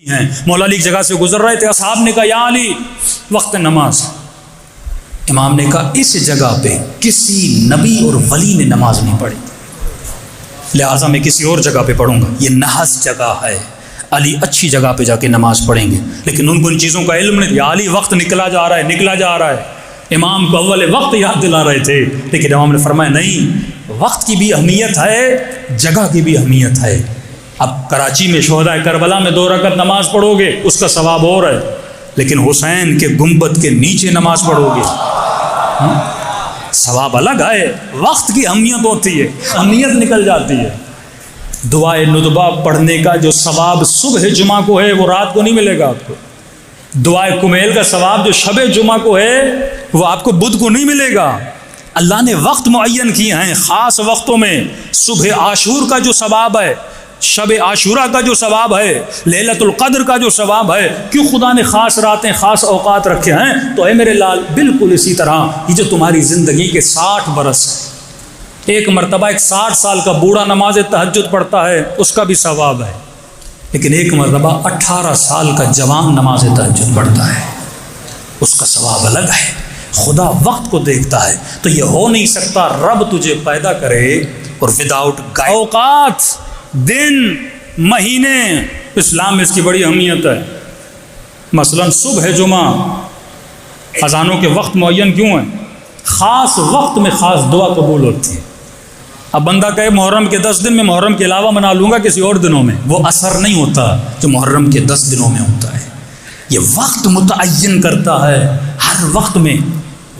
ہیں۔ مولا علی ایک جگہ سے گزر رہے تھے، اصحاب نے کہا یا علی وقت نماز۔ امام نے کہا اس جگہ پہ کسی نبی اور ولی نے نماز نہیں پڑھی، لہٰذا میں کسی اور جگہ پہ پڑھوں گا، یہ نحس جگہ ہے، علی اچھی جگہ پہ جا کے نماز پڑھیں گے۔ لیکن ان کو ان چیزوں کا علم نہیں تھا۔ یا علی وقت نکلا جا رہا ہے، نکلا جا رہا ہے۔ امام کو اول وقت یاد دلا رہے تھے، لیکن امام نے فرمایا نہیں، وقت کی بھی اہمیت ہے، جگہ کی بھی اہمیت ہے۔ اب کراچی میں شہدائے کربلا میں 2 رکعت نماز پڑھو گے اس کا ثواب اور ہے، لیکن حسین کے گنبد کے نیچے نماز پڑھو گے ثواب الگ ہے۔ وقت کی اہمیت ہوتی ہے، اہمیت نکل جاتی ہے۔ دعائے ندبہ پڑھنے کا جو ثواب صبح جمعہ کو ہے وہ رات کو نہیں ملے گا آپ کو۔ دعائے کمیل کا ثواب جو شب جمعہ کو ہے وہ آپ کو بدھ کو نہیں ملے گا۔ اللہ نے وقت معین کیے ہیں خاص وقتوں میں۔ صبح عاشور کا جو ثواب ہے، شب عاشورہ کا جو ثواب ہے، لیلۃ القدر کا جو ثواب ہے، کیوں خدا نے خاص راتیں خاص اوقات رکھے ہیں؟ تو اے میرے لال بالکل اسی طرح یہ جو تمہاری زندگی کے 60 برس، ایک مرتبہ ایک 60 سال کا بوڑھا نماز تہجد پڑھتا ہے اس کا بھی ثواب ہے، لیکن ایک مرتبہ 18 سال کا جوان نماز تہجد پڑھتا ہے اس کا ثواب الگ ہے۔ خدا وقت کو دیکھتا ہے۔ تو یہ ہو نہیں سکتا رب تجھے پیدا کرے اور وداؤٹ اوقات، دن، مہینے، اسلام میں اس کی بڑی اہمیت ہے۔ مثلا صبح جمعہ اذانوں کے وقت معین کیوں ہیں؟ خاص وقت میں خاص دعا قبول ہوتی ہے۔ اب بندہ کہے محرم کے 10 دن میں محرم کے علاوہ منا لوں گا کسی اور دنوں میں، وہ اثر نہیں ہوتا جو محرم کے 10 دنوں میں ہوتا ہے۔ یہ وقت متعین کرتا ہے، ہر وقت میں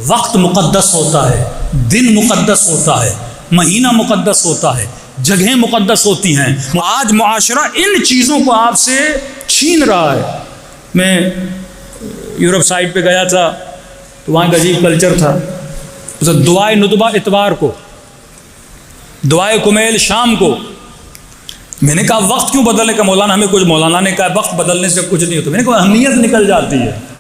وقت مقدس ہوتا ہے، دن مقدس ہوتا ہے، مہینہ مقدس ہوتا ہے، جگہیں مقدس ہوتی ہیں۔ آج معاشرہ ان چیزوں کو آپ سے چھین رہا ہے۔ میں یورپ سائٹ پہ گیا تھا تو وہاں کا عجیب کلچر تھا، دعائے ندبہ اتوار کو، دعائے کمیل شام کو۔ میں نے کہا وقت کیوں بدلنے کا؟ مولانا ہمیں کچھ، مولانا نے کہا وقت بدلنے سے کچھ نہیں ہوتا۔ میں نے کہا اہمیت نکل جاتی ہے۔